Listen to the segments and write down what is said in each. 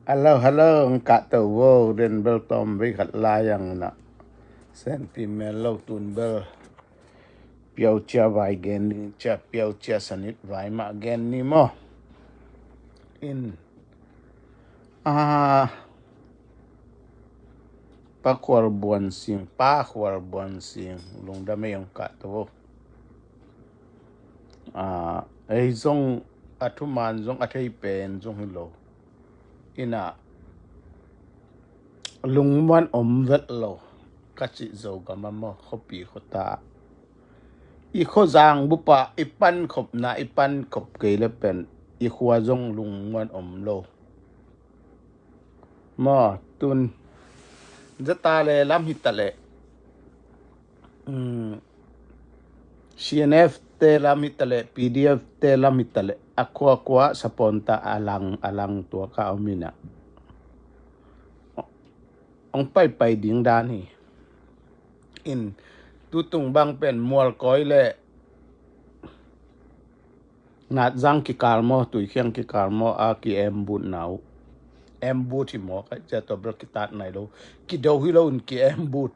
Halo, Kak Tawo dan bel tombe kat layang nak. Sentimen lo tun bel piau chia vai gen ni chia piau chia sanit vai ma gen ni mo. In ah pa kwar buan sing lung da me yang Kak Tawo. Ai zong atuman zong atai pen zong hilo. Ina lung man vet lo. Kachi zo gamamo kopi kota. Iko zang bupa ipan kop na ipan kop kele pen ikwa zong lung man lo mo tun zatale lam hitale CNF te lam hitale PDF te lam hitale aqua sa ponta alang tua ka omina ong pai ding dani in tutung bang pen mual koile ngat zang ki kalmo tu khiang ki kalmo a ki embut nau embut hi mo ka ja to bro kitat nai lo ki do hi lo ki embut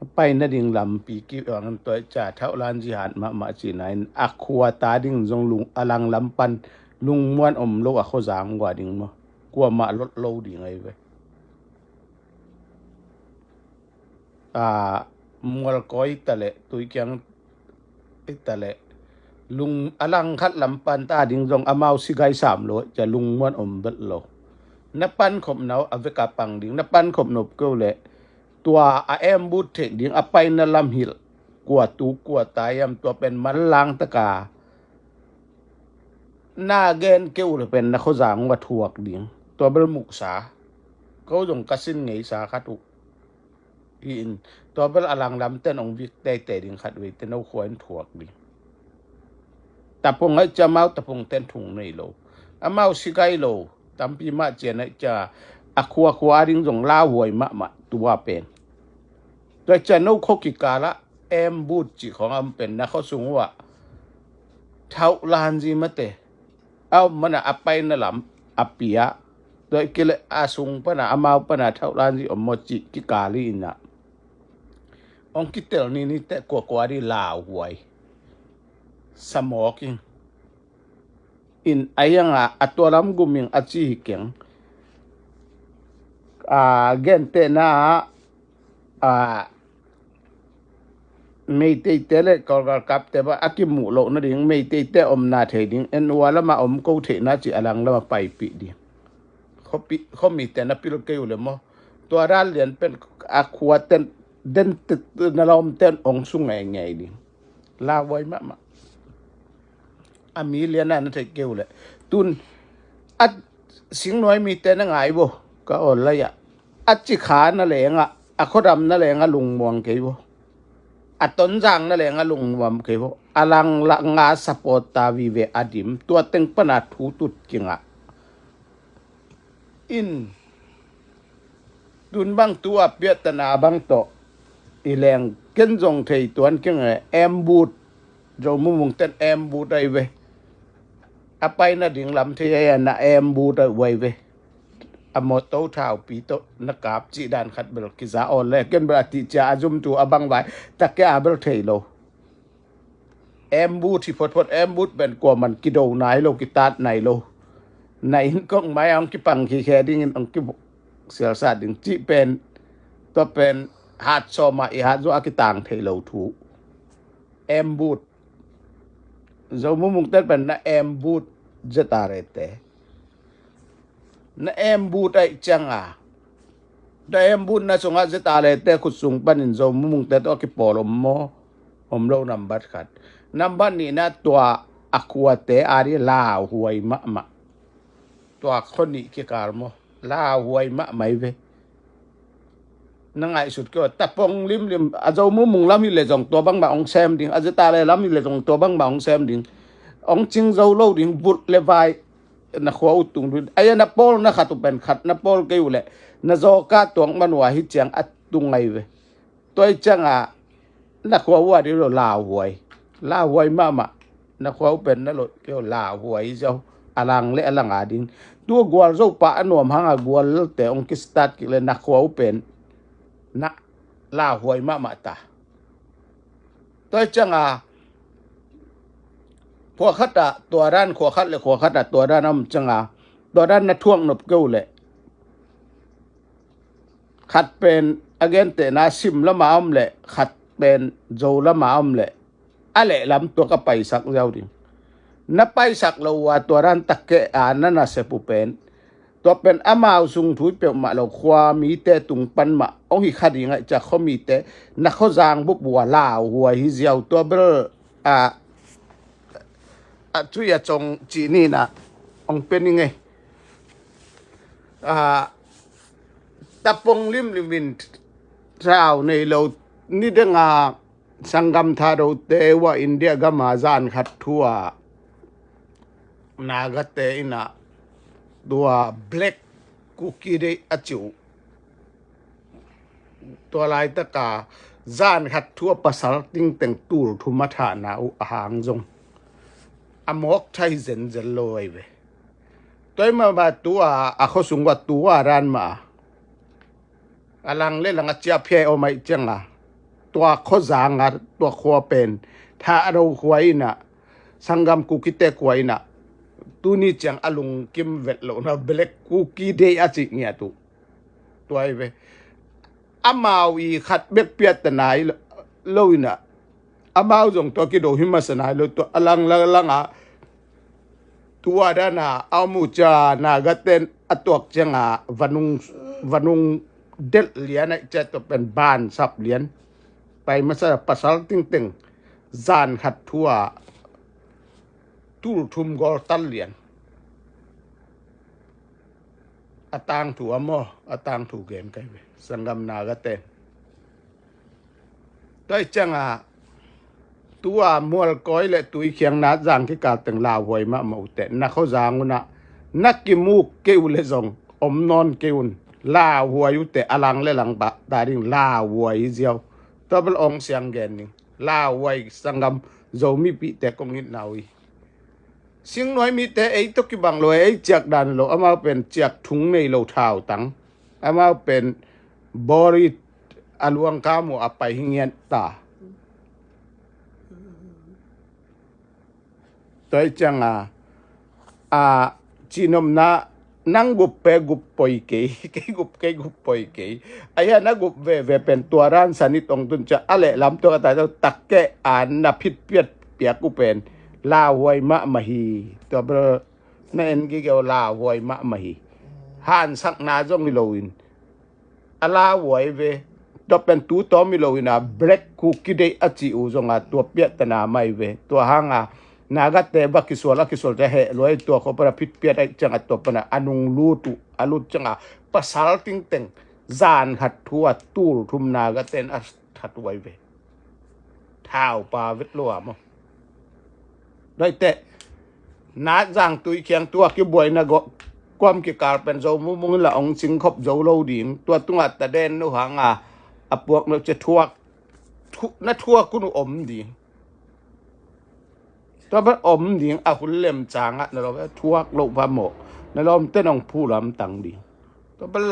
pai na ding lam pi ki ang to cha thau lan ji han ma chi nai akwa ta ding zong lung alang lam pan lung muan lo a kho zang wa ding mo kwa ma lot lo ding ai ve mual koi tale tu kyang itale lung alang khat lam pan ta ding zong amau sigai sam lo ja lung muan bet lo na pan khop nau aveka pang ding na pan khop nop ko le tua embut the ding apai na lam hil kwa tu kwa tayam tua pen man lang taka na gen keu le pen na kho jang wa thuak ding tua bel muk sa ko jong kasin ngei sa khatu in tua bel alang lam ten ong vik te ding khat we te no khoi thuak ding tapong ai chamau tapong ten thung nei lo amau sigai lo tampi ma chen ai cha akwa ding jong la woi ma tua penโดยจะนุกกิกาละบูจิของอำเป็นนะเขาสูงว่าเท่าลานจีมาเตเอามันอะไปนั่นลำอปียะโดยกิเลอาสูงปนะอามาปนะเท่าลานจีอมจิกิกาลีน่ะองคิดเตลนี่แต่กว่าดีลาวหวยสมอกิงอินไอยังอะตัวลำกุมิงอจิหิเก่งเกนเตนะไม่ได้แต่เลยก็กับแต่ว่าอากิมุโลนั่นเองไม่ได้แต่อมนาเทดิงเอ็นว่าแล้วมาอมกูเทน่าจะอลังแล้วมาไปปีดิเขามีแต่นับพิลเกอยู่เลยมั้งตัวร้านเรียนเป็นอาขวดเต้นเด่นติดนรมเต้นองสุงไงดิลาไว้มาอามีเรียนนั่นเทเกอยู่เลยตุนอัดสิ่งน้อยมีแต่นั่งไงบ่ก็อ่อนเลยอ่ะอัดจิขานั่นแหละอ่ะอัดเขาดำนั่นแหละลุงมองเกยบ่at tonjang na le nga lungwam ke ho alang la nga sapota vive adim tua teng pana thutut kinga in dun bang tua piatana bang to ileng kenjong thei tuan kinga embut jo mumung ten embut ai ve apai na ding lam thei na embut ai ve amo to thao pi to nakap chi dan khat bel ki za on le ken bra ti cha zum tu abang vai takya bel thei lo embut thi phot embut ben ko man ki do nai lo ki tat nai lo nai kong mai ang ki pang ki khe ding ang ki sel sa ding chi pen to pen hat so ma i hat zo akitang thei lo thu embut zo mu mung tet ben na embut jetarete na embut ai changa da embut na sunga zetale te kusung panin zo mumung te to ki polom mo omlo number khat number ni na tua akwa te ari la huai ma tua khoni ki karmo la huai ma mai ve na ngai sut ko tapong lim azo mumung lam le jong to bang ba ong sem ding azetale lam le jong to bang ba ong sem ding ong ching zo lo ding but le vai na khwa utung du aya na pol na khatu pen khat na pol ke ule na zo ka tong manwa hi chang atung ngai ve toy changa na khwa wa di lo la huai ma na khwa pen na lo ke la huai zo alang le alang ading tu gwal zo pa anom hanga gwal te ong ki start ki le na khwa upen na la huai ma ta toi changaพวกขัดตัวด้านขวาขัดเลยขวาขัดตัวด้านน้ำจังตัวด้านนัท่วงนบเกลเลยขัดเป็นอเกนเตนาซิมละมาอมเลยขัดเป็นโจละมาอมเลยอะไรลำตัวก็ไปสักเดียวดินับไปสักเราว่าตัวด้านตะเกะนั่นน่ะเสปุเป็นตัวเป็นอามาสุงถุยเปียกมาเราความมีแต่ตุงปันมาองค์ขัดยังไงจะเขามีแต่นักเขาจางบุบบัวลาวหัวฮิเจียวตัวเบอทุยจงจีนี่นะองเป็นยังไงตะปงลิมวินเช้าในเรานี่เด้งสังกัมทาเราเตว่าอินเดียก็มาจานขัดทั่วนากเตอินะตัวแบล็กคุกกี้ได้อจิวตัวลายตะกาจานขัดทั่วภาษาติงแต่งตูลทุมาฐานาอุหางจงอมอกไทยเซนเจลอยเวตัวมาตัวเขาสูงกว่าตัวรันมาอลังเล่ลังเจียเพียเอาไม่จังตัวเขาจางตัวขวเป็นถ้าเราขวายนะสังกมคุกกี้เตขวายนะตัวนี้จังอลุงกิมเวทโลนะเบล็กคุกกี้เดียจิเนี่ยตัวไอ้เวอามาวีขัดเบ็ดเปียตนายโลยนะอามาจงตัวกิโดหิมะสนายโลตัวอลังตัวด้านะเอามูจานากเตนอตัวจังวันุงเด็ดเหรียญจะตัวเป็นบ้านสับเหรียญไปมาซะภาษาติงจานขัดทั่วตูลทุมกอลตันเหรียญอตางถูอมอตางถูเกมไกเวสังกมนากเตนได้จังตัวมัวก้อยและตัวเขียงนัดจางที่กาตึงลาวหวยมาหมดแต่นักเขาจางนะนักกิมูกเกวเลจงอมนอนเกวนลาวหวยอยู่แต่อลังและหลังบะดาริงลาวหวยเจียวตัวเป็นองเสียงแกนนี่ลาวหวยสังกมโจมีปีแต่กงนิดนาวีสิ่งน้อยมีแต่ไอ้ตุกิบังลอยไอ้เจียกดันโลเอามาเป็นเจียกถุงในโลเท้าตังเอามาเป็นบริอลวงกามูอไปหิเงียนตาตัวจังจีนมนะนั่งกุบเปกุบปอยเกยกุบปอยเกยไอ้ฮะนักกุบเวเป็นตัวร้านสันนิตองตุนจะอะไรลำตัวกระต่ายตัวตักแกนับพิษเปียกกุเป็นลาหวยมะมหีตัวเบอร์นั่นกี่เกี่ยวลาหวยมะมหีฮันสักนาจงมิโลวินลาหวยเวตัวเป็นตัวตอมิโลวินะเบรกคุกกี้ได้อจิอุจงตัวเปียตนาไม่เวตัวหางนากัตเตบักกิสวลจะเหลอยตัวเขาประพิษเปียได้จังตัวปนะอนุงลูตุอลุจังภาษาติงเต็งจานหัดทัวตูลทุมนากัตเตนอัหัดไว้เวท้าวปาวิทลัวมั้งได้แต่นาจางตุยเคียงตัวกิบวยนะก็ความกิการเป็นโจมุงละองสิงคบโจโลดิงตัวตุงัดแต่เด่นนูหางพวกเราจะทั่วนัทั่วกุนอมดีตัวพระอมดิงคุณเล่มจางนเราทั่วโลกพระโมนเราเต้นองผู้ลำตังดีตัวเป็น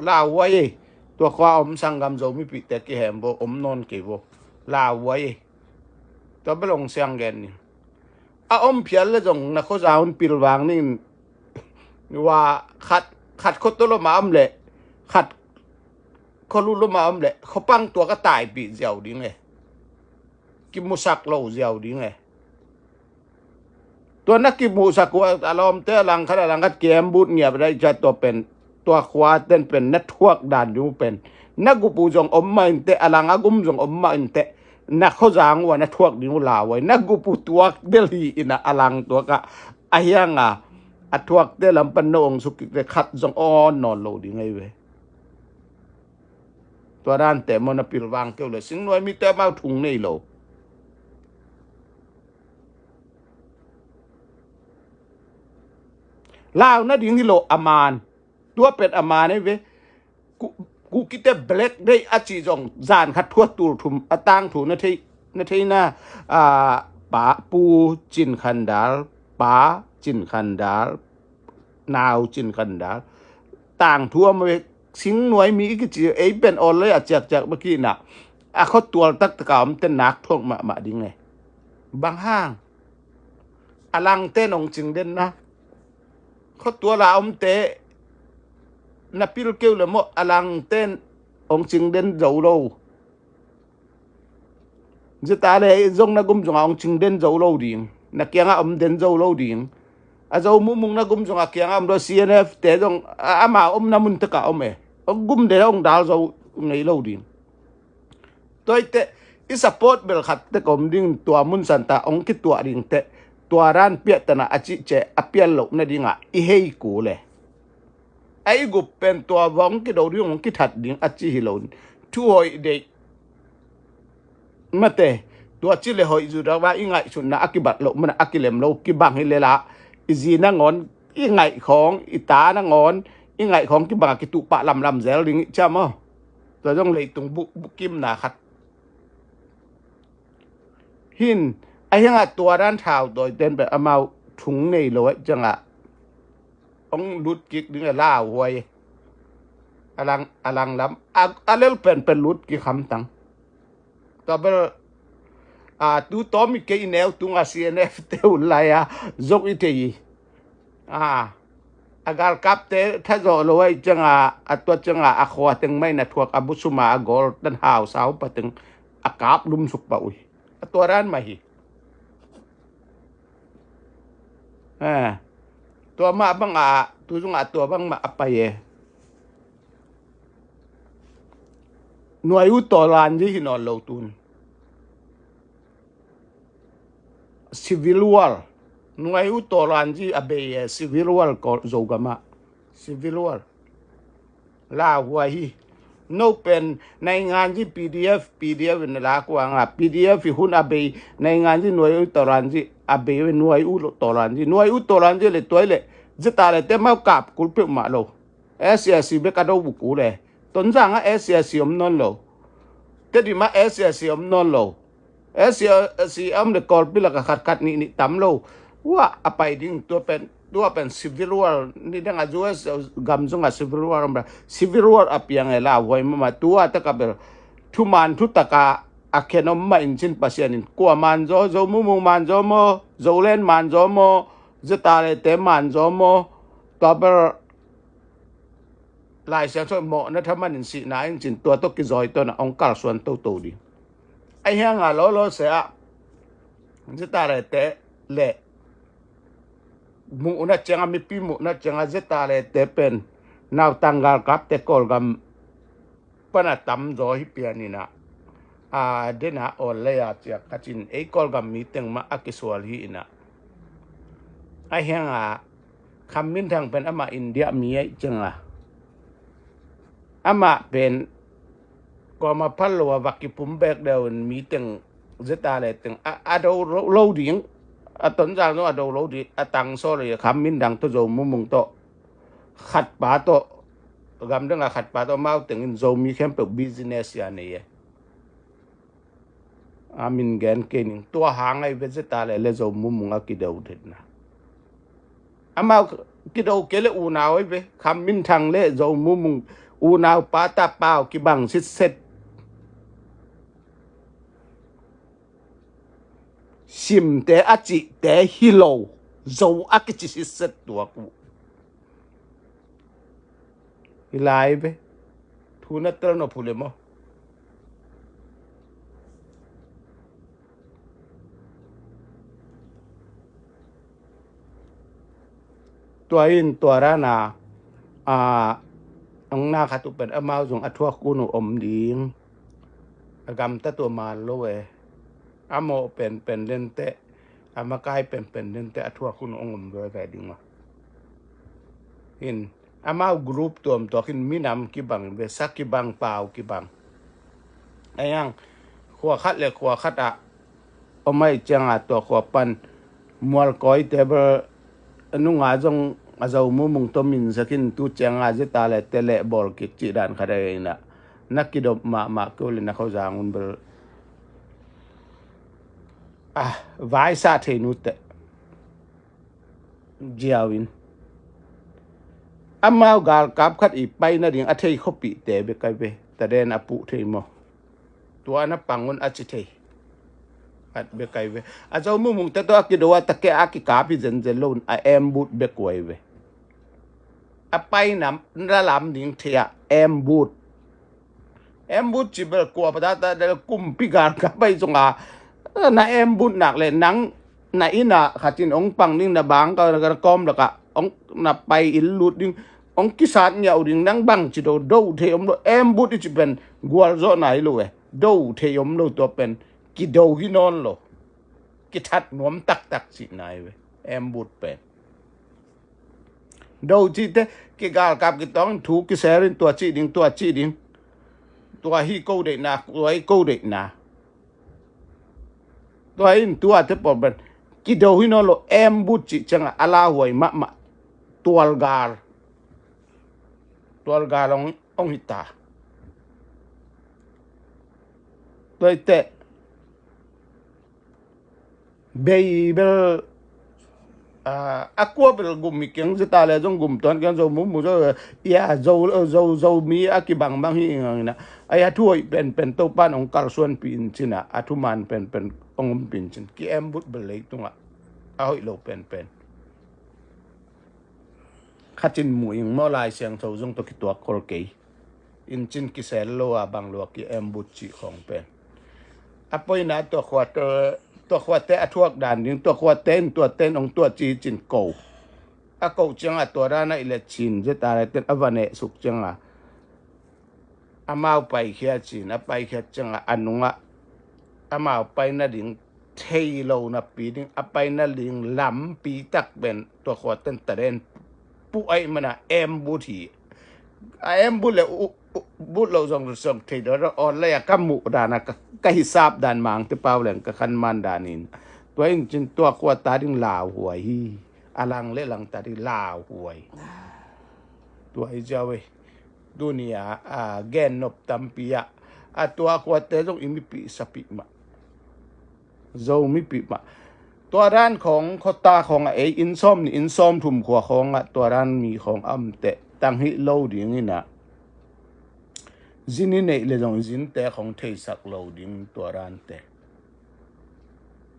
ลาไว้ตัวความอมสังกำโจมีปิแต่กี่แห่งโบอมนอนกี่โบลาไว้ตัวเป็นลงเสียงแกนนี่อมเพียรเลยจงนักเขาจะเอาปิลวางนี่ว่าขัดคนตัวละมาอมเละขัดเขารู้ละมาอมเละเขาปั้งตัวก็ตายปีเจียวดิ้งเลยกิมุสักเราเจียวดิ้งเลยตัวนักกิมูสักว่าอารมณ์เตะหลังขณะหลังกัดเกมบูดเงียบได้จะตัวเป็นตัวขวาเต้นเป็นนักทวกด่านอยู่เป็นนักกุปูจงอมมาอินเตะอลังอากุมจงอมมาอินเตะนักเขาจางว่านักทวกดิ้งลาไว้นักกุปูตัวเดลีอินะอลังตัวก็อายังทวกเดลำปนนองสุกิเตขัดจงอ้อนนอนโลดิ้งไงเว้ตัวด้านแต่มันปิลวางเกี่ยวเลยสิ่งน้อยมีแต่มาถุงในโลลาวนะดิ้งที่โลอามานตัวเป็นอามานนี่เว้กูคิดแต่เบล็กได้อาจีจงจานขัดทั่วตูทุมตั้งถูนาทีน่ะป๋าปูจินคันดาลป๋า จินคันดาลนาวจินคันดาลต่างทั่วมาสิงหน่วยมีอีกจีเอเป็นออนเลยจากเมื่อกี้น่ะเขาตัวตักตะกาวมันเต้นนักพวกมาดิ้งไงบางห้างอลังเต้นองจิงเด่นนะเขาตัวเราอมเตะนับพิลเกลเลยมั้งอลังเต้นองจิงเด่นเจ้าเราจะตาเลยจงนักกุมจงองจิงเด่นเจ้าเราดิ้งนักเกียงอมเด่นเจ้าเราดิ้งเจ้ามุงนักกุมจงเกียงอมเราCNFเตะจงมาน้ำมันตะกาวเมกุมเดี๋ยวองดาวเจ้าไงเราดิ้งตัวเตะอีสปอร์ตเบลขัดเตะกอมดิ้งตัวมุนสันตาองคิดตัวดิ้งเตะตัวร้านเปียตนะอาจิเจอเปียลกนั่นดิ้งอีเฮยกูเลยไอ้กุเป็นตัววังคิดเอาดิ้งองคิดหัดดิ้งอาจิฮิโลนทั่วเด็กมาเตะตัวจิเลหอยจุดว่าอีไงชุนนะอากิบัตลกมันอากิเลมโลกิบังฮิเลละอีจีนังอนอีไงของอีตานังอนอีไงของกิบังกิตุปะลำเซลลิงใช่ไหมตัวต้องเลยตรงบุกิมนาขัดหินไอ้ยังตัวด้านเท้าโดยเดินไปเอามาถุงในเลยจังต้องลุดกิกดึงล่าหวยอลังล้ำอะไรเป็นลุดกิคำตังต่อไปตูต้อมีเกี่ยแนวตุงCNFเตอุลายจกอิเทีอากาศกับเตถ้าจะเลยจังตัวจังขวาตึงไม่นะทวกอบุสุมาอกอลดันหาวสาวปะตึงอากาศลุมสุกป่วยตัวร้านมาฮีตัวมาบังตัวจงตัวบังมาapa yeหน่วยอุตรานที่นอนโลตุน civil war หน่วยอุตรานที่abe civil war ก็โจกมา civil war ลาหัวฮีโนเป็นในงานที่ PDF เป็นลากว่างPDF หุ่นabeในงานที่หน่วยอุตรานที่abe หน่วยอุตรานที่เลยตัวเลยจะตาเลยแต่มากับกุลเปมาโล SCC เบกาโดบุกูเลยต้นจังSCC อมนนโลแต่ดีมา SCC อมนนโล SCC อมเดกอลปิลกับขัดนี่ตั้มโลว่าapaดิ้งตัวเป็น civil war นี่ดังอาจจะกำจงcivil war civil war apa yang ela woi mama tua tak kabel tuman tu taka akenom ma injin pasienin kwa manzo zo mumung manzo mo zo len manzo mo zetale te manzo mo tabel lai sia so mo na thaman in si na injin tua to ki zoi to na ong kal suan to di ai hang lo sia zetale te le mu na changa mi pi mu na changa zetale te pen naw tanggal kap te kol gam pana tam zo hi pianina dena ole ya tia kachin e kol gam mi teng ma akisual hi ina ai hanga khamin thang pen ama India mi ai changa ama pen ko ma phallo wa ki pumbek deun mi teng zetale teng ado lo ding tấn ra nó đầu lâu đi tăng số rồi khám minh đằng tôi dầu mùng to khát bá to gam đó là khát bá to mau từng dầu mi khem được business ya này mình gen cái tua hàng ấy với ta lại dầu mùng cái đầu thế na mau cái đầu cái là u nào ấy với khám minh thằng lệ dầu mùng u nào bá ta bao cái bằng xít sim te achi te hilo zo akichi set tua ku hilai be thuna tel no phule mo tua in tua rana ang na khatu pen amao jong athua ku no om ding agam ta tua man lo we amo pen lente amakai pen lente athua kun ongom do ve ding ma in amau group tom to kin minam ki bang be sak ki bang pau ki bang ayang khwa khat omai changa to khwa pan mual koi table anu nga jong azau mung to min sakin tu changa je ta le tele bol ki chi dan khare na nakidop ma ko le na kho jangun bel vai sa the nu te เจียวอินอามาวกาลกับขัดอีไปนะดิ่งอัฐิขบิเตเบกไปแต่เดนอปุเทมตัวนั้นปังวันอัจเทอัดเบกไปอาจจะมุ่งแต่ตัวกิดว่าตะเกะอากิกาพิเจนเจลุนอาเอ็มบูดเบกไว้เวอไปน้ำระลำดิ่งเทียเอ็มบูดจิเบลกัวปะตาเดลกุมพิการกับไปจงอานาเอ็มบูดหนักเลยนังนาอินะขัดจินองปังดิ่งนาบางก็กระกอมแล้วก็องนาไปอิลลุดดิ่งองกิสัตเนี่ยอุดิ่งนังบังจิโดดูเทียมโลเอ็มบูดจิเป็นกัวโซไหนโลเอดูเทียมโลตัวเป็นกิโดกินอนโลกิทัดนวมตักสินายเวเอ็มบูดเป็นดูจีเตกิกาลกับกิต้องถูกกิเสรินตัวจีดิ่งตัวฮีโกเดนาตัวฮีโกเดนาตัวอินตัวเทปเป็นกิโดฮินอโลเอ็มบูดจิจังอาลาหวยมะตัวกาลองฮิตาตัวเตเบย์เบลaqua bel gum mi keng zita le jong gum ton keng zo mu zo ya zo mi akibang bang hi na aya thuoi pen to pan ong kal suan pin china athuman pen ong pin chin ki em but bel le tunga a hoi lo pen khatin mu ing mo lai siang zo jong to ki to kol ke in chin ki sel lo a bang lo ki em but chi khong pen apoi na to khwatตัวขวดเตะทั่วด่านนึงตัวขวดเต้นองตัวจีจินโกอะโกจังอะตัวร้านอิเลจินจะตายเต้นอวันเนสุกจังอะอามาไปเขียจินอะไปเขียจังอะอันนุงอะอามาไปนั่นดิ่งเทโลนะปีนึงอะไปนั่นดิ่งลำปีตักเป็นตัวขวดเต้นตะเรนปุไอมันอะเอ็มบูทีเอ็มบูเลยบูเราส่งที่เดี๋ยวเราออนเลยอะกัมมุดานะก็ฮิซาบดานมังที่เปล่าแหล่งก็ขันมันดานินตัวเองจนตัวขวดตาดิ่งลาวหวยอลังเล่หลังตาดิ่งลาวหวยตัวไอ้เจ้าเว้ยดูเนี่ยแกนนบตัมปีอะตัวขวดเตะต้องอิมิปีสปิมาโจมิปีมาตัวร้านของคตาของอินซอมทุ่มขวของตัวร้านมีของอัมเตะตั้งฮิโลดิ่งนี่นะจินนี่เนี่ยเลยจงจินเตะของเทสักโลดิ่งตัวร้านเตะ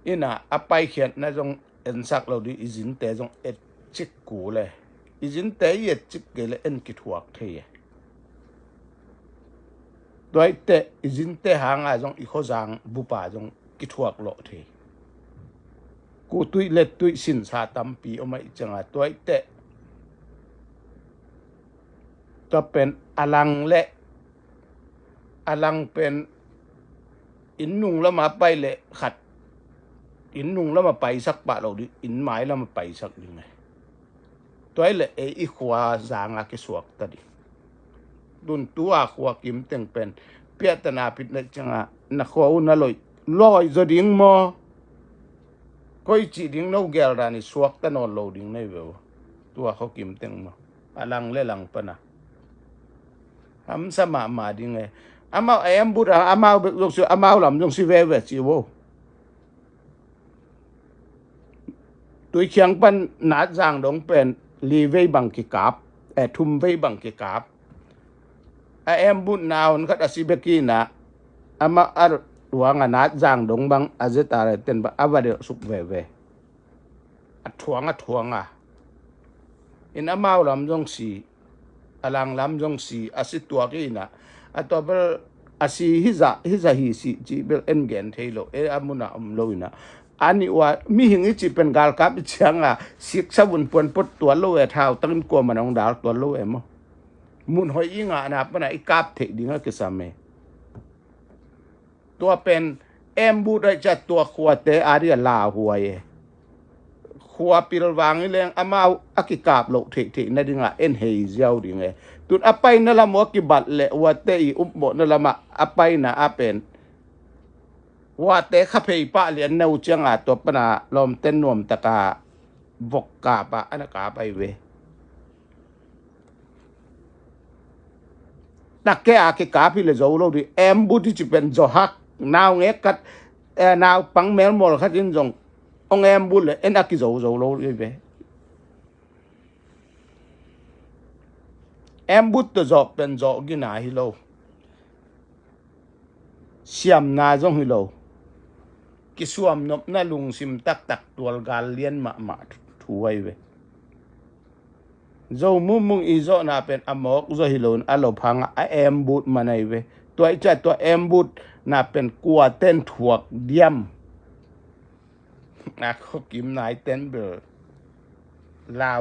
อินะอไปเขียนนะจงเอ็นสักโลดิ่งจินเตะจงเอ็ดจิกกูเลยจินเตะเอ็ดจิกเกลเอ็นกิทวักเทียตัวเตะจินเตะหางจงอีโคจังบุปผาจงกิทวักโลเทียกูตุยเล็ดตุยสินสาตัมปีเอามาอีจังตัวเตะก็เป็นอลังเป็นอินนุงแล้วมาไปเลยขัดอินนุงแล้วมาไปสักปะเราดิอินไม้แล้วมาไปสักยังไงตัวไอ้เลยอีขวาจางอากิสวกตัดิดุนตัวขวากิมเต็งเป็นเปียตนาพิษเลยจังนักขวาอุณลอยจะดิ้งมอก็อีจีดิ้งน้องแกลรานิสวกตะนอนโลดิ้งในเวลตัวเขากิมเต็งมาอลังเล่หลังปะนะทำสมาดิ้งไงอามาเอ็มบุตรอามาลงสิอามาลำลงสิเวจิโวตัวเชียงปันนัดจางดงเป็นลีเวบังกิกาบทุมเวบังกิกาบเอ็มบุตรนาวน์ก็ตัดสิเบกีนะอามาหลวงนัดจางดงบังอาจจะตายเต็นบังอาวาเดสุกเวทวงอินอามาลำลงสิอลังลำจงสีอาศิตัวกี้นะตัวเบลอาศิฮิซาฮิสิจีเบลเอ็นเกนเทโลอามุนาโลยนะอันนี้ว่ามีหิงอีจีเป็นกาลกับเชียงสิกสบุนปนปดตัวโลเท้าตั้งกลัวมันองดาลตัวโลมั้งมุนหอยอิงนะปนะอีกาบเทดิ้งก็สามเมตัวเป็นเอ็มบูได้จัดตัวขวดเตอารีลาหัวขวปิลวางนี่เรื่องอามาอากิกาบโลเทนั่นดิ่งเอ็นเฮเซียวดิ่งตุนอไปนั่นละมัวกิบัตเลวัดเตอีอุบโบนั่นละมาอไปนะอาเป็นว่าเตขับเพย์ปะเลียนเนื้อจังตัวปนาลมเต้นนวมตะกาบกกาปะอันกาไปเวนักแกอากิกาพิเลโจโลดิเอ็มบูที่จะเป็นโจฮักนาวเงกัดนาวปังเมลมอลขัดยินจงองเอ็มบูเลยเอ็นอากิโจโลเลยเว em bút từ dọ bên dọ cái nào hi lâu xiêm na giống hi lâu cái xuồng nộp na lùng sim tắc tắc tual gal liên mà thu hay về dầu mung ý dọ na bên amok dọ hi lâu alo phang em bút mà này về tuổi trẻ tuổi em bút na bên qua tên thuộc diam na có kiếm nai tên bờ la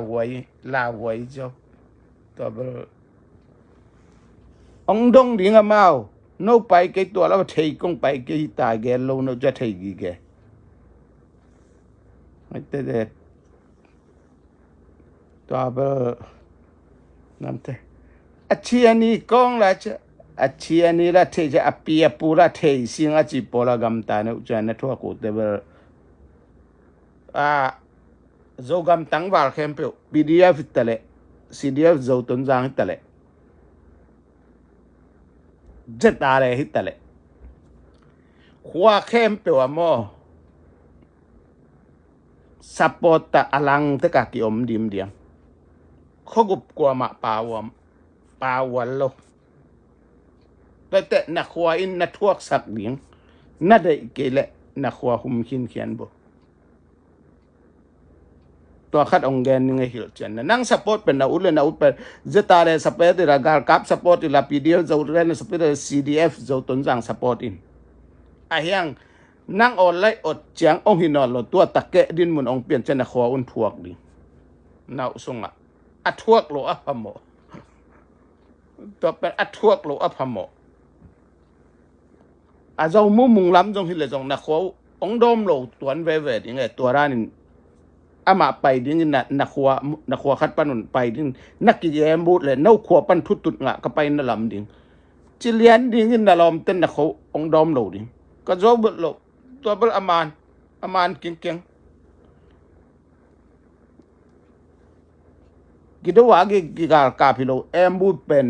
quay choตัวเบอร์องดงดิ่งอ่ะมาโนไปกี่ตัวแล้วเทกงไปกี่ตาแกลงโนจะเทกี่แกไม่เด็ดตัวเบอร์นั่นเถอะอาชีพนี้กงละจะอาชีพนี้ละเทจะอภิยปูละเทสิ่งอาชีพพอละกำตาเนี่ยจะนั่นทั่วกูแต่เบอร์โจกำตั้งวาร์เข้มเปียว PDF ตะเล่ CDF โจตุนจางตะเล่จัดอะไรฮิตะเล่หัวเข้มเปียวมอซัพพอร์ตอลังตะกะกิอมดิมเดียงข้อกุบกว่ามาปาวโลแต่นักหัวอินนักทวกสักเดียงนั่นได้เกลนักหัวหุมขินเขียนบ่ตัวคัดองเกนยังไงหิลเจนนั่งสปอร์ตเป็นนาอุดเลยนาอุดเป็นจะตาเลยสเปรย์ที่ระกากับสปอร์ตที่ละพีดีเอฟจะอุดเรนสเปรย์ CDF จะต้นจังสปอร์ตอินไอ้ยังนั่งออนไลน์อดเจียงองหินอลลตัวตะเกะดินมุนองเปลี่ยนเจนขวาอุนทวกดิน่าสงอ่ะอัทวกโลอัพโมตัวเป็นอัทวกโลอัพโมอาจจะมุงล้ำจงหิเลจงนักขวาองดอมโลตัวนั้นเวทยังไงตัวร้านินอามาไปดิ้งนักขัวคัดปันนุ่นไปดิ้งนักกิจแอมบูดเลยนักขัวปันทุตุดงะก็ไปนั่นลำดิ้งจิเลียนดิ้งนั่นลำเต้นนักเขาองดอมโหลดิ้งก็จบโหลตัวเบลอามานเก่งกิดว่ากิกาลกาพิโลแอมบูดเป็น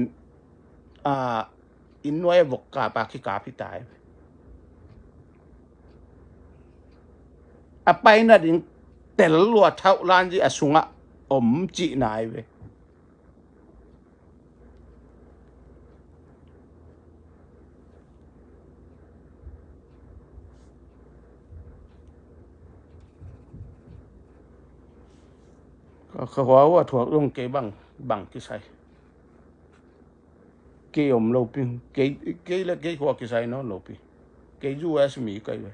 อินโนเอวกกาปาคิกาพิตายไปนั่นดิ้งแต่ละลัวเท่าล้านจีอสุงะอมจีนายเวเขาว่าถั่วลงเกบังกี่ใส่เกยอมโลปิงเกยละเกยหัวกี่ใส่เนาะโลปิเกยยูเอสมีกันเว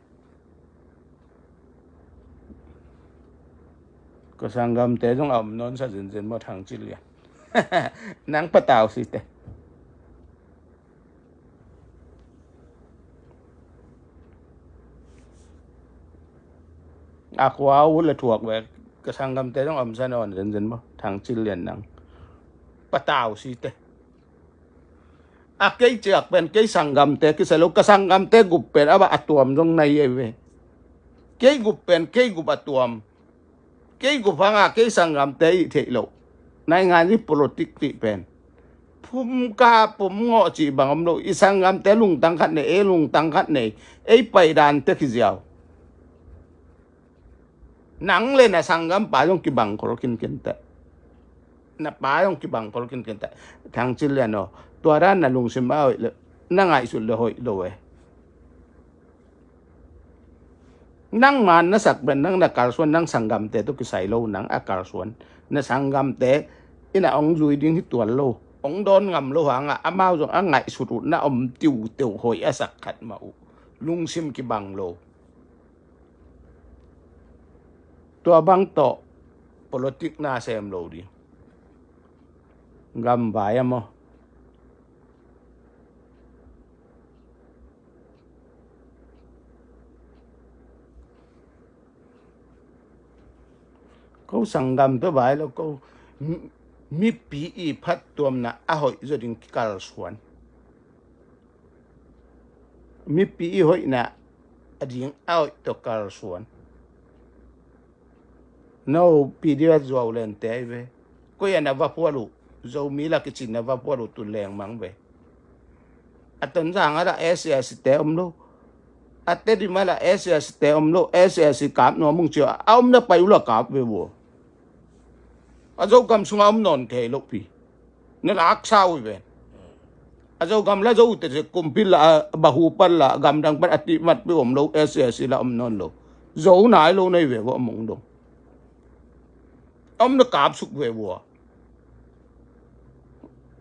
ก็สังกำแต่ต้องเอานอนซะเจนมาทางจิเลียนังปะตาวสิเตอาควาวุ้นละถั่วเวก็สังกำแต่ต้องเอาซะนอนเจนมาทางจิเลียนนังปะตาวสิเตเกยเจือกเป็นเกยสังกำแต่คือสรุปก็สังกำแต่กุบเป็นว่าอัตวมตรงในเวเกยกุบเป็นเกยกุบอัตวมเกย์กูฟังเกย์สังกัมเตยเทโลในงานนี้ politik เป็นผมงอจีบังอมโลอีสังกัมเตลุงตังคัดเนี่ยลุงตังคัดเนี่ยไปด่านเตคิเจียวหนังเลยนะสังกัมป่ายงกิบังคนกินแต่นะป่ายงกิบังคนกินแต่ทางจิเลนอตัวด้านน่ะลุงสิมาเลยนั่งไงสุดเลยหอยโลเวนั่งมันนักสักเป็นนั่งนักการส่วนนั่งสังกัมเตตุกิใส่โลนั่งอาการส่วนนักสังกัมเตอินะองจุยดิ้งที่ตัวโลองโดนงำโลหังอามาจงไงสุดน่ะติวหอยอาสักขัดมาลุงซิมกิบังโลตัวบังโต politik น่าเซมโลดิกัมบายมั้งเขาสังกัมตัวบ่ายแล้วก็มีปีอีพัดตัวมันนะหอยจะดิ้งการสวนมีปีอีหอยนะดิ้งหอยตัวการสวนno video jauh lente be ko ya na vapualu jauh mila kicin na vapualu tu leng mang be aton jang ada ss te omlo atte di mala ss te omlo ss kap no mung chia om na pai lo kap be bo a jauh kam sunga om non ke lo pi นั่นอักษาวอีเวนอาจจะกำลังจะอุตส่าห์คุมพิลาบาหูปัลละกำลังเป็นอติมัดไปอมโลเอสเอสละอมนนโลจะอุนายโลในเวว่าอมงดงอมนักกาบสุกเววัว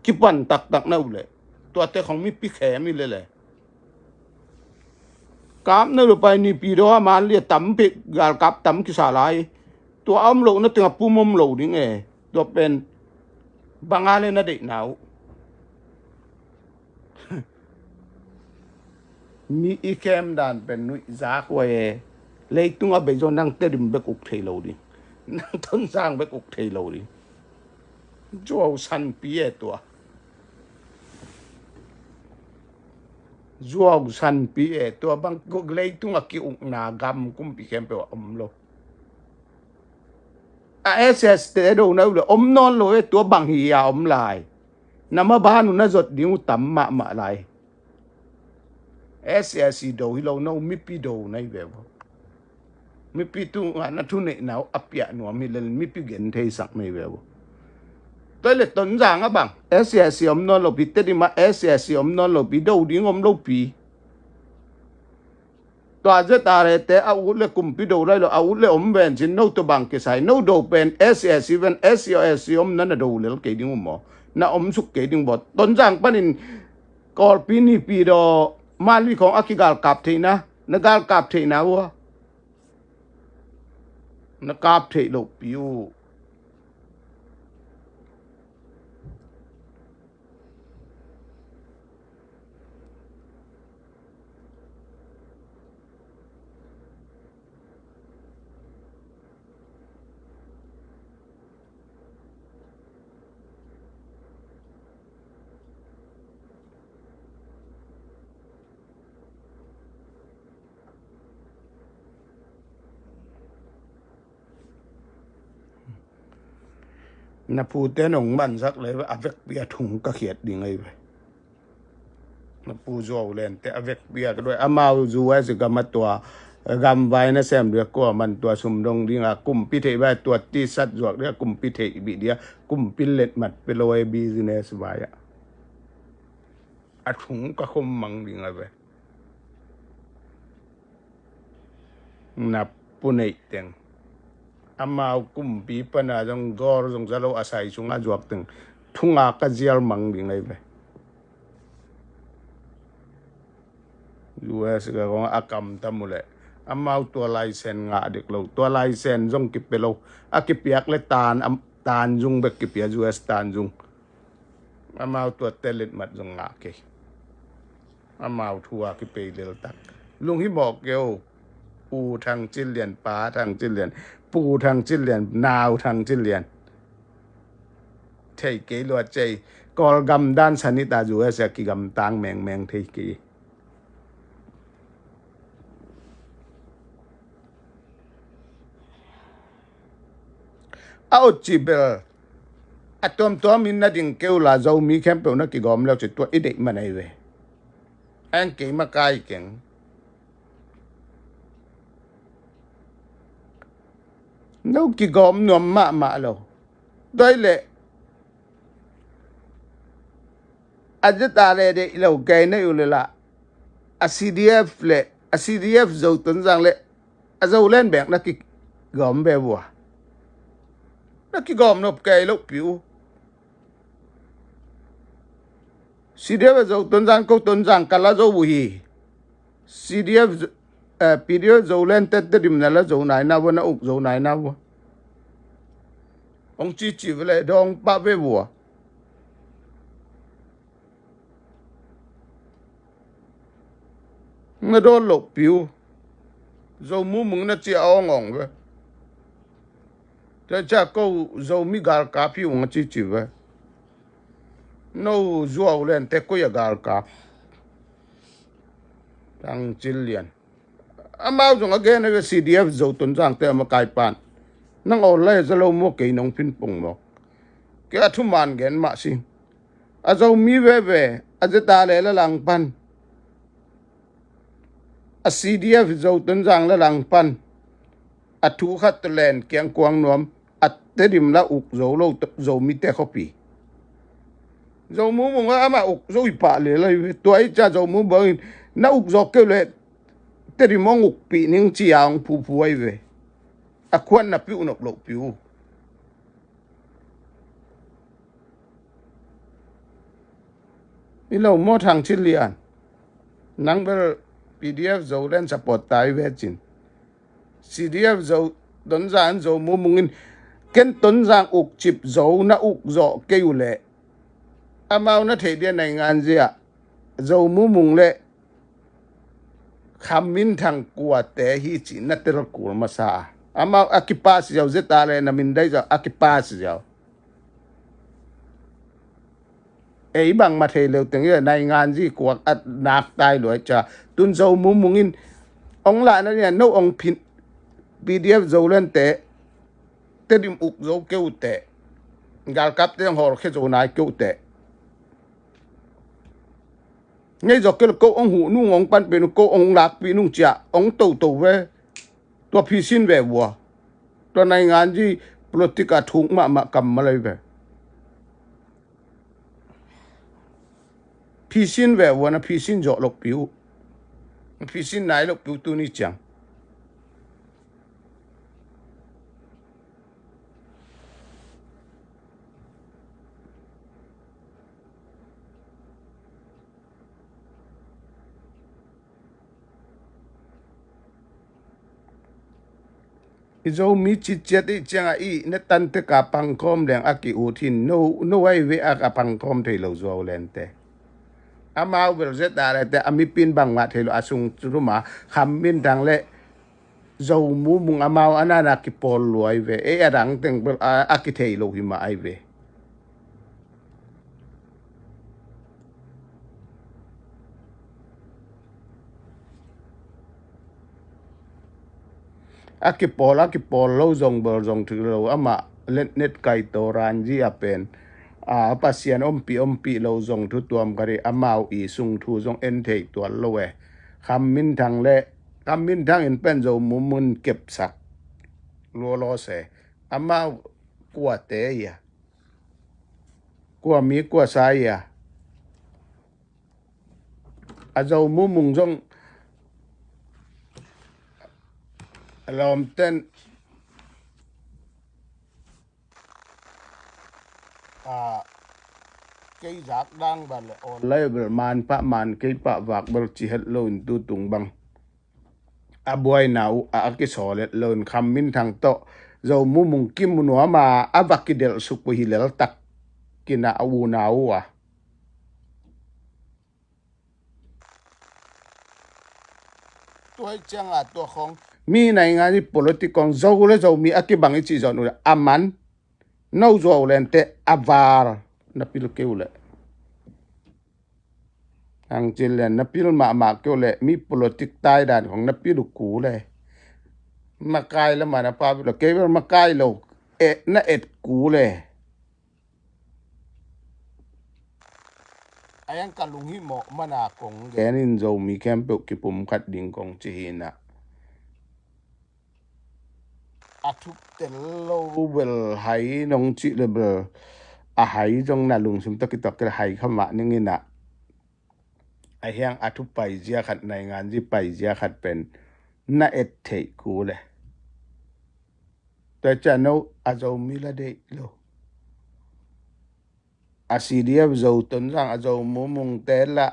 คิปันตักนั่นเลยตัวเตะของมีปีแขมีเลย กามนั่นเราไปนี่ปีรัวมันเรียตั้มปิกกาลกับตั้มกิสาลายตัวอ้อมโลนั่นตัวปุ่มอมโลนี่ไงตัวเป็นบางอะไรนั่นเด็กหนาวมีอีแคมดันเป็นนุยจากไว้เลยตัวเบจอนนั่งเตริมเบกุกเทโลดินั่งต้นสร้างเบกุกเทโลดิจ้าวสันปีตัวจ้าวสันปีตัวบางก็เลยตัวกิอุกนากามกุมปีแคมเปว่าอมโลเอสเอสเตโดนะเลยอมนอนเลยตัวบางฮียาอมลายน้ำมาบ้านน่ะจดดิ้วตั้มมาลายเอสเอสโดฮิโลโนมิปีโดในเว็บมิปีตุงานทุนเนี่ยน่าอัพยาหนัวมิเลนมิปีเกนเทสักในเว็บตัวเล็กต้นจางอ่ะบังเอสเอสอมนอนโลปีเตดิมาเอสเอสอมนอนโลปีโดดิ้งอมโลปีตัวเจ้าตาเรเตอาวุธเล็กกุมปีโดได้หรออาวุธเล็กอมเวนจินโนตัวบังเกสายโนโดเป็นเอสเอสอีเวนเอสเอสอมนั่นน่ะโดเล็กเกดิ้งอมหมอน่ะอมสุกเกดิ้งบดต้นจางปนินกอลปีนี่ปีโดมาลีของอากิกาลกับเทนะนักกาลกับเทนะวะนักกับเทโลปิวนับพูดแต่หนงมันสักเลยว่าอเวกเบียถุงก็เขียดดิ่งไงไปนับพูดโจวเล่นแต่อเวกเบียก็ด้วยอามาจูไว้สิกรรมตัวกำไว้นะแซมเรียกก็มันตัวสมดงดิ่งอ่ะกุมพิเทไว้ตัวที่สัตว์จวกเรียกกุมพิเทบิเดียกุมพิเล็ดมัดไปลอยบิสเนสไว้อะอัดถุงก็คมมังดิ่งไงไปนับปุ่นไอเต็งอามากุมปีปนาจงกอร์จงจะเราอาศัยชงอาจวกตึงทุ่งอากาศเจียลมังดิ่งไงไปยูเอสก็ของอากรรมทำมุเลยอามาตัวลายเส้นงาเด็กเราตัวลายเส้นจงกิบไปเราอากิบเปียกเลยตานจงเบกกิบเปียยูเอสตานจงอามาตัวเตลิดมัดจงงาเกอามาทัวกิบไปเดลตักลุงที่บอกเกี่ยวปูทางจิเลียนป้าทางจิเลียนปูทางจิเลียนนาวทางจิเลียนเทเกลวดใจกอลกำด้านชนิดาจูเอสกิกำตังแมงเทเกเอาจีเบลอะตัวมินนัดิงเกลลาเจ้ามีแคมเปญนักกิกอมแล้วจะตัวอีเด็กมันไอเวอันเก่งมาไกลเก่งนู้กิกอมนวมมาแล้วได้เลยอาจจะตาเลยเดี๋ยวเราแกนี่อยู่เลยละCDF เลย CDF จะต้นจังเลยอาจจะเล่นแบงนักกิกอมแบบว่านักกิกอมนบแกลูกผิว CDF จะต้นจังก็ต้นจังกันละจะวุ้ย CDF period จะเล่นเต็ดดิมนั่นละจะไหนนะวันนั้นอุกจะไหนนะวะองจีเลยดองป้าเบวัวไม่โดนหลบผิวจะมุ่งมึงน่ะจะเอางงเว้ยแต่จากก็จะมีกาลกาผิวองจีเว้ยนู้จัวเล่นแต่ก็ยังกาลกาทั้งจิเลียนอามาจงอาเกนเอ CDF จะต้นจังแต่มาไกลปานนั่งเอาเลยจะเราโมกีน้องพินปงบอกแกทุ่มมันเกนมาสิอาจจะมีเว่อาจจะตาเลยละหลังปันCDF จะต้นจังละหลังปันทุกขัดเลนเกียงกวางนวมเตดิมละอุกจะเราจะมีแต่ข้อปี dầu mu mùng ama uk dầu ipa le lai tuai cha dầu mu bangin na uk zo ke le te ri mong uk pi ning chi ang pu pu ai ve a kwan na pi unok lo pi u i lo mo thang chi lian nang ber pdf zo len support tai ve chin cdf zo don zan zo mu mungin ken ton zang uk chip zo na uk zo ke u le amao na the dia nai ngan zia zo mu mung le khamin thang kwa te hi chi na ter kur ma sa amao akipas yaw zeta le na min dai za akipas yaw e bang ma the le teng ye nai ngan ji kwa at nak tai lo cha tun zo mu mungin ong la na ne no ong pin pdf zo len te dim uk zo ke u te gal kap te hor khe zo nai ke u te ngay giờ cái câu ông hủ nung ông pan bên câu ông lạc bị nung chả ông tàu tàu về tôi phi xin về vua tôi này ngàn gì politica thùng mà cầm mà lấy về phi xin về vua nó phi xin dọ lộc biểu phi xin này lộc biểu tôi đi chẳng izo mi chi chet i changa i ne tan te ka pang kom leng aki u thin no ai ve a ka pang kom thei lo zo len te amao bel zet da te ami pin bang ma thei lo asung ruma kham min dang le zo mu mung amao anana ki pol lo ai ve e adang teng bel a ki thei lo hi ma ai ve akipol lo zong bel zong thu lo ama let net kai to ran ji apen a pasian ompi lo zong thu tuam kari amau i sung thu zong en thei to lo we kham min thang le kham min thang in pen zo mu mun kep sak lo se amau kwa te ya kwa mi kwa sa ya a zo mu mung zong lom ten cây giác đang bà lệ on lấy bờ man cây pa vạc bờ chỉ hết lôn tu tung băng buai nào cái sò lệ lôn khăm min thằng to dầu mu mung kim mu nó mà vạc cái del suk hi lệ tắc kina au nào tôi chẳng tôi không mi này ngay đi politicong dầu le dầu mi cái bằng chỉ dầu nữa aman nâu dầu lên te avar na pil kêu lệ ang chilen na pil ma kêu lệ mi politic tai đànของna pil cũ lệ mà cai là mà na pa lo kêu mà cai lo na cũ lệ ayang kalung hi mo mana kong genin zo mi kempe ki pum khat ding kong chi hina thup tel lo bel hai nong chi le bel hai jong na lung sum tak tok ke hai khama ning ina ayang thup pai jia khat nai ngan ji pai jia khat pen na thei ku le ta cha no a zo mi la de lo CDF zo ton rang a zo mu mung te la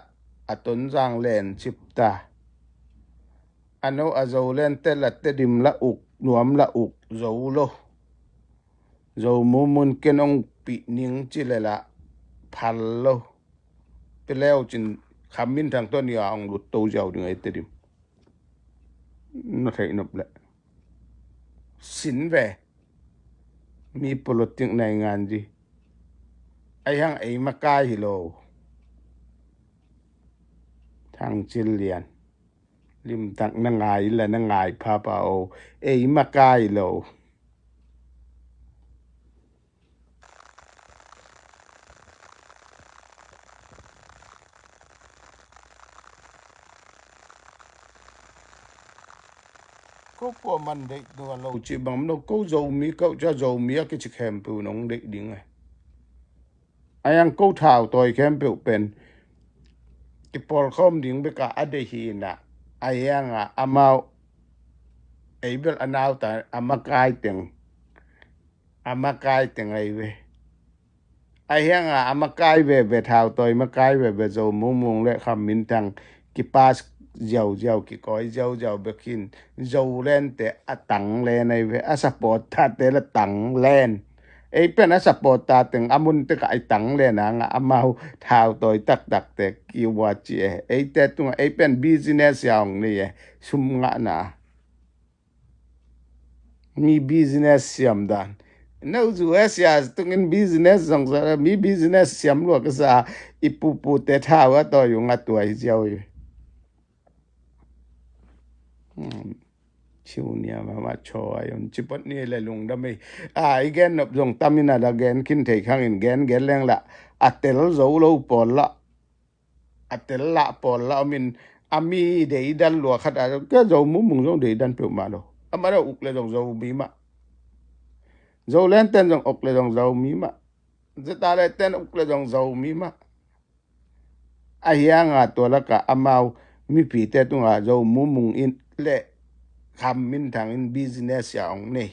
a ton rang len chip ta ano a zo len te la te dim la uk nuam la uk zo lo zo mu mun kenong pi ning chi le la phal lo pe leo chin kham min thang ton ya ong lut to jaw ding ai te dim no thei nop le sin ve mi politic nai ngan ji ayang ay makai hilo thang chilian lim tak na ngai la na ngai pa pa o ay makai lo có của mình đấy đồ lâu chỉ bằng nó có dầu mi cậu cho dầu mi cái chiếc hẻm phụ nóng đấy đi ngay ayang ko thao toy kem pe pen ki por khom ding be ka ade hi na ayang amau eibel anau ta amakai teng ai ve ayang amakai ve thao toy makai ve zo mung le kham min tang ki pas giàu giàu ki koi giàu giàu bekin giàu len te atang len ai ve support ta te la tang len ấy bên á support ta từng amun te cái tang len nga amau thao toy tak te ki wa chi ấy te tung ấy bên business yang ni sum nga na mi business siam dan no zu asia tung in business zong sa mi business siam lo ka sa ipu te thao to yu nga tuai giàu chiu nia ma cho ayon chipot ni le lung da me igen nop jong tamina da gen kin thei khang in gen leng la atel zo lo pol la atel la pol la min ami de dan lo khat a ke zo mu mung zo de dan pe ma do amara uk le zo mi ma zo len ten jong ok le zo mi ma zeta le ten uk le zo mi ma a hianga to la ka amau mi pi te tu nga zo mu mung in le kham min thang in business ya ong nei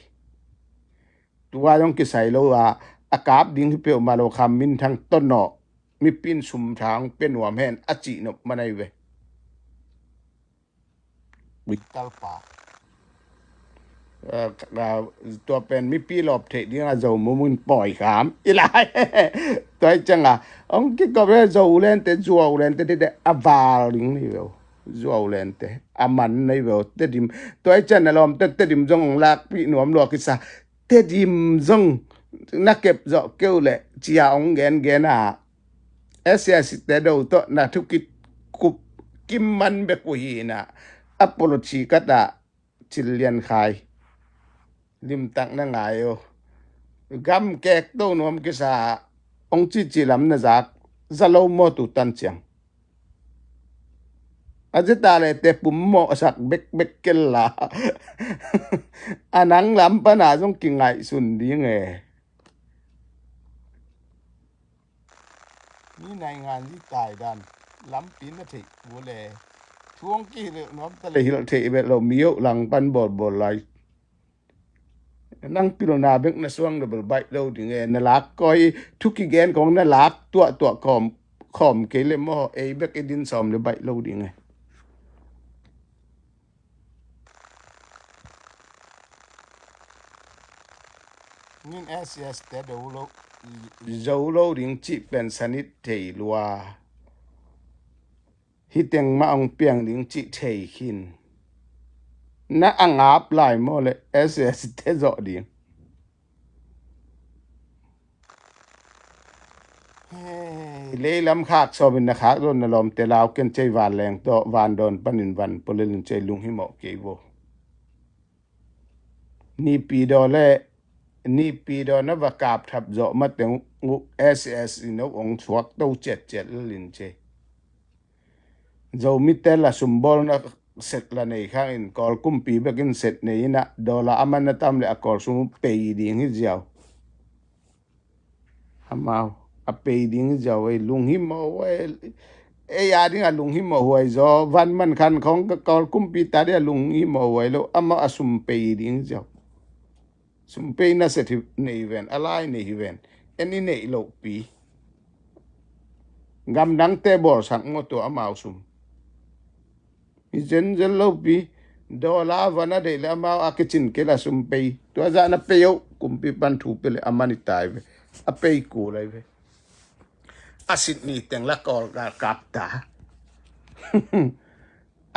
tua yong ki sai lo akap ding pe ma lo kham min thang ton no mi pin sum thang pen wam hen achi no manai ve vital pa tua pen mi pi lop the ding a zo mu mun poi kham ilai toi changa ong ki ko re zo len te zuo len te de aval ding ni ve zuo len te aman nei ve te dim toi chan lom te dim jong lak pi nuam lo ki sa te dim jong na kep zo keu le chia ong gen ss te do to na thu ki kup kim man be ku hi na apology kata chilian khai lim tak na ngayo gam kek do nuam ki sa ong chi lam na zak zalo mo tu tan chiang ajita le te pum mo sak bek kel la anang lam pa na jong ki ngai sun di nge ni nai ngan ni tai dan lam pin na thei bu le thuong ki le nom ta le hil thei be lo miyo lang pan bol lai nang pilo na bek na suang double bite lo di nge na lak koi thuki gen kong na lak tua khom ke le mo e bek edin som le bite lo di nge nin ss te do lo zo lo ding chi pen sanit thei lua hi teng ma ong piang ding chi thei khin na angap lai mo le ss te zo ding le lam khak so bin na khak ron na lom te law ken chei van leng to van don panin van polin chei lung hi mo ke bo ni pi do le ni pi do na va kap thap zo ma teng ss no ong chuak to chet lin che zo mi te la sumbol na set la nei khang in kol kum pi bekin set nei na dola amana tam le akol sum pe ding hi jiao amao a pe ding jiao ei lung hi mo e ya ding a lung hi mo hoi zo van man khan khong ka kol kum pi ta de lung hi mo hoi lo ama asum pe ding jiao sum pe na set nei ven alai nei ven eni nei lo pi gam dang te bor sang mo to amao sum zen lo pi do la vana de la ma a kitchen ke la sum pe to za na pe yo kum pi pan thu pe le amani tai ve a pe ku lai ve asit ni teng la kol ga kap ta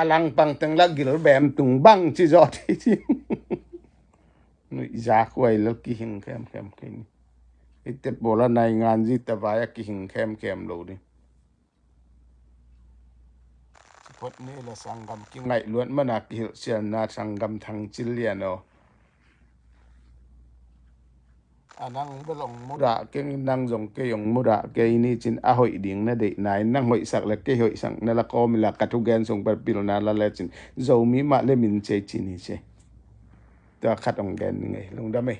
alang pang teng la gil bem tung bang chi zo ti nu za khoi lo ki hing kem ke ni ite bola nai ngan ji ta va ya ki hing kem lo ni pot ni la sangam ki ngai luan mana ki sian na sangam thang chiliano anang belong muda ke nang jong ke yong muda ke ni chin a hoi ding na de nai nang hoi sak la ke hoi sang na la ko mi la katu gen song par pil na la le chin zo mi ma le min che chi ni che ta khat ong gen ngai lung da me